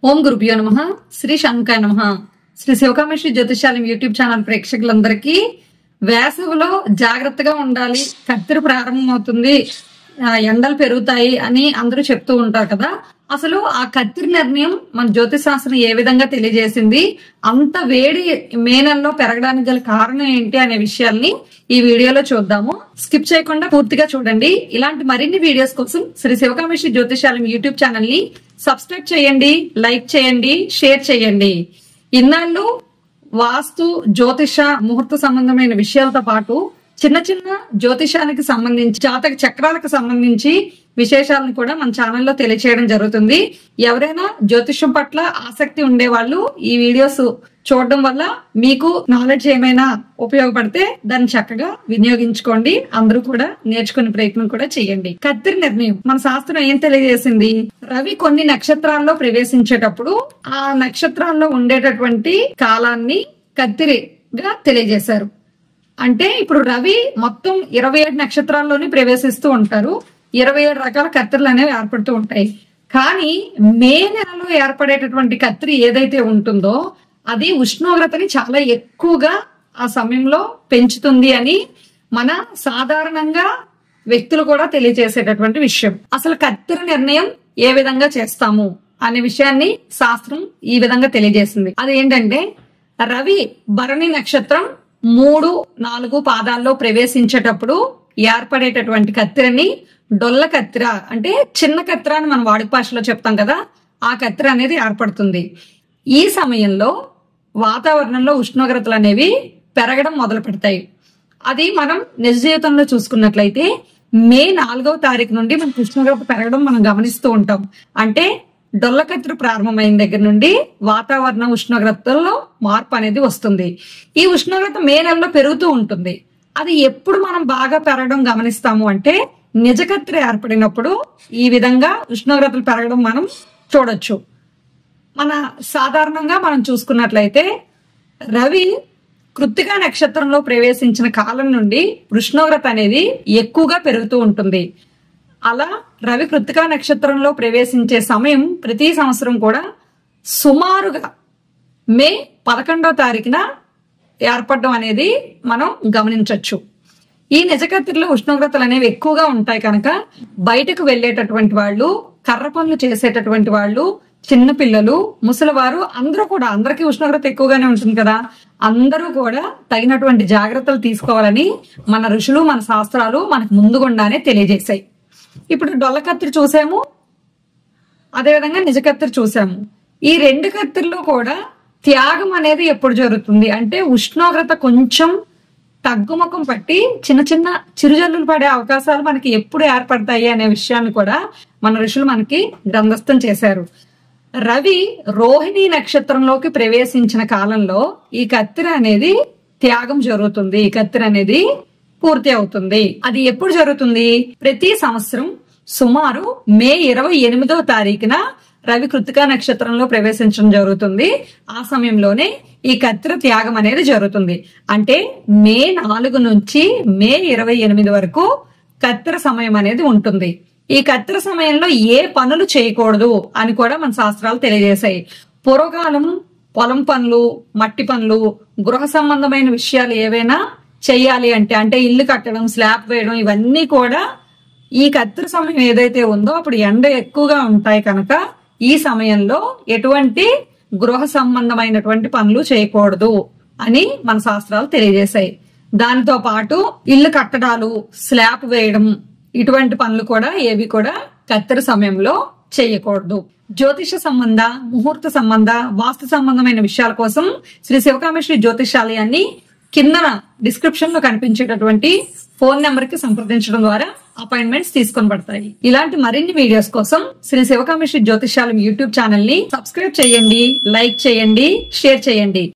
ఓం గురుభ్యో నమః. శ్రీ శంకరాయ నమః. శ్రీ శివకామేశ్వరి జ్యోతిషాలయం యూట్యూబ్ ఛానల్ ప్రేక్షకులందరికీ వేసవిలో జాగ్రత్తగా ఉండాలి, కత్తిరి ప్రారంభమవుతుంది, ఎండలు పెరుగుతాయి అని అందరూ చెప్తూ ఉంటారు కదా. అసలు ఆ కత్తిరి నిర్ణయం మన జ్యోతిష్ శాస్త్రం ఏ విధంగా తెలియజేసింది, అంత వేడి మే నెలలో పెరగడానికి గల కారణం ఏంటి అనే విషయాల్ని ఈ వీడియోలో చూద్దాము. స్కిప్ చేయకుండా పూర్తిగా చూడండి. ఇలాంటి మరిన్ని వీడియోస్ కోసం శ్రీ శివకామేశ్వరి జ్యోతిషాలయం యూట్యూబ్ ఛానల్ ని సబ్స్క్రైబ్ చేయండి, లైక్ చేయండి, షేర్ చేయండి. ఇన్నాళ్ళు వాస్తు, జ్యోతిష, ముహూర్త సంబంధమైన విషయాలతో పాటు చిన్న చిన్న జ్యోతిషానికి సంబంధించి, జాతక చక్రాలకు సంబంధించి విశేషాలను కూడా మన ఛానల్లో తెలియచేయడం జరుగుతుంది. ఎవరైనా జ్యోతిషం పట్ల ఆసక్తి ఉండే వాళ్ళు ఈ వీడియోస్ చూడడం వల్ల మీకు నాలెడ్జ్ ఏమైనా ఉపయోగపడితే దాన్ని చక్కగా వినియోగించుకోండి. అందరూ కూడా నేర్చుకునే ప్రయత్నం కూడా చేయండి. కత్తిరి నిర్ణయం మన శాస్త్రం ఏం తెలియజేసింది? రవి కొన్ని నక్షత్రాల్లో ప్రవేశించేటప్పుడు ఆ నక్షత్రాల్లో ఉండేటటువంటి కాలాన్ని కత్తిరిగా తెలియజేశారు. అంటే ఇప్పుడు రవి మొత్తం 27 నక్షత్రాల్లోని ప్రవేశిస్తూ ఉంటారు. 27 రకాల కత్తిరలు అనేవి ఏర్పడుతూ ఉంటాయి. కానీ మే నెలలో ఏర్పడేటటువంటి కత్తిరి ఏదైతే ఉంటుందో అది ఉష్ణోగ్రతని చాలా ఎక్కువగా ఆ సమయంలో పెంచుతుంది అని మన సాధారణంగా వ్యక్తులు కూడా తెలియజేసేటటువంటి విషయం. అసలు కత్తిరి నిర్ణయం ఏ విధంగా చేస్తాము అనే విషయాన్ని శాస్త్రం ఈ విధంగా తెలియజేసింది. అదేంటంటే రవి భరణి నక్షత్రం 3, 4 పాదాల్లో ప్రవేశించేటప్పుడు ఏర్పడేటటువంటి కత్తిరని డొల్ల కత్తిర, అంటే చిన్న కత్తిర అని మనం వాడుక భాషలో చెప్తాం కదా, ఆ కత్తిర అనేది ఏర్పడుతుంది. ఈ సమయంలో వాతావరణంలో ఉష్ణోగ్రతలు అనేవి పెరగడం మొదలు పెడతాయి. అది మనం నిజ జీవితంలో చూసుకున్నట్లయితే మే 4వ తారీఖు నుండి మనకు ఉష్ణోగ్రత పెరగడం మనం గమనిస్తూ ఉంటాం. అంటే డొల్ల కత్తిరి ప్రారంభమైన దగ్గర నుండి వాతావరణ ఉష్ణోగ్రతలో మార్పు అనేది వస్తుంది. ఈ ఉష్ణోగ్రత మే నెలలో పెరుగుతూ ఉంటుంది. అది ఎప్పుడు మనం బాగా పెరగడం గమనిస్తాము అంటే నిజ కత్తిరి ఏర్పడినప్పుడు ఈ విధంగా ఉష్ణోగ్రతలు పెరగడం మనం చూడొచ్చు. మన సాధారణంగా మనం చూసుకున్నట్లయితే రవి కృత్తిక నక్షత్రంలో ప్రవేశించిన కాలం నుండి ఉష్ణోగ్రత అనేది ఎక్కువగా పెరుగుతూ ఉంటుంది. అలా రవి కృత్తిక నక్షత్రంలో ప్రవేశించే సమయం ప్రతి సంవత్సరం కూడా సుమారుగా మే 11వ తారీఖున ఏర్పడడం అనేది మనం గమనించవచ్చు. ఈ నిజకత్తిరిలో ఉష్ణోగ్రతలు అనేవి ఎక్కువగా ఉంటాయి కనుక బయటకు వెళ్ళేటటువంటి వాళ్ళు, కర్ర పనులు చేసేటటువంటి వాళ్ళు, చిన్న పిల్లలు, ముసలివారు అందరూ కూడా, అందరికీ ఉష్ణోగ్రత ఎక్కువగానే ఉంటుంది కదా, అందరూ కూడా తగినటువంటి జాగ్రత్తలు తీసుకోవాలని మన ఋషులు, మన శాస్త్రాలు మనకు ముందుగుండానే తెలియజేశాయి. ఇప్పుడు డొల్ల కత్తిరి చూసాము, అదేవిధంగా నిజ కత్తిరి చూసాము. ఈ 2 కత్తిరిలో కూడా త్యాగం అనేది ఎప్పుడు జరుగుతుంది అంటే ఉష్ణోగ్రత కొంచెం తగ్గుముఖం పట్టి చిన్న చిన్న చిరుజల్లులు పడే అవకాశాలు మనకి ఎప్పుడు ఏర్పడతాయి అనే విషయాన్ని కూడా మన ఋషులు మనకి గ్రంథస్థం చేశారు. రవి రోహిణి నక్షత్రంలోకి ప్రవేశించిన కాలంలో ఈ కత్తిరి అనేది త్యాగం జరుగుతుంది, ఈ కత్తిరి అనేది పూర్తి అవుతుంది. అది ఎప్పుడు జరుగుతుంది? ప్రతి సంవత్సరం సుమారు మే 28వ తారీఖున రవి కృత్తిక నక్షత్రంలో ప్రవేశించడం జరుగుతుంది. ఆ సమయంలోనే ఈ కత్తిరి త్యాగం అనేది జరుగుతుంది. అంటే మే 4 నుంచి మే 28 వరకు కత్తిరి సమయం అనేది ఉంటుంది. ఈ కత్తిరి సమయంలో ఏ పనులు చేయకూడదు అని కూడా మన శాస్త్రాలు తెలియజేశాయి. పూర్వకాలం పొలం పనులు, మట్టి పనులు, గృహ సంబంధమైన విషయాలు ఏవైనా చెయ్యాలి అంటే ఇల్లు కట్టడం, స్లాబ్ వేయడం, ఇవన్నీ కూడా ఈ కత్తిరి సమయం ఏదైతే ఉందో అప్పుడు ఎండ ఎక్కువగా ఉంటాయి కనుక ఈ సమయంలో ఎటువంటి గృహ సంబంధమైనటువంటి పనులు చేయకూడదు అని మన శాస్త్రాలు తెలియజేశాయి. దానితో పాటు ఇల్లు కట్టడాలు, స్లాబ్ వేయడం, ఇటువంటి పనులు కూడా ఏవి కూడా కత్తిరి సమయంలో చేయకూడదు. జ్యోతిష సంబంధ, ముహూర్త సంబంధ, వాస్తు సంబంధమైన విషయాల కోసం శ్రీ శివకామేశ్వరి జ్యోతిషాలయాన్ని కింద డిస్క్రిప్షన్ లో కనిపించేటటువంటి ఫోన్ నెంబర్ కి సంప్రదించడం ద్వారా అపాయింట్మెంట్స్ తీసుకొని పడతాయి. ఇలాంటి మరిన్ని వీడియోస్ కోసం శ్రీ శివకామేశ్వరి జ్యోతిషాలయం యూట్యూబ్ ఛానల్ ని సబ్స్క్రైబ్ చేయండి, లైక్ చేయండి, షేర్ చేయండి.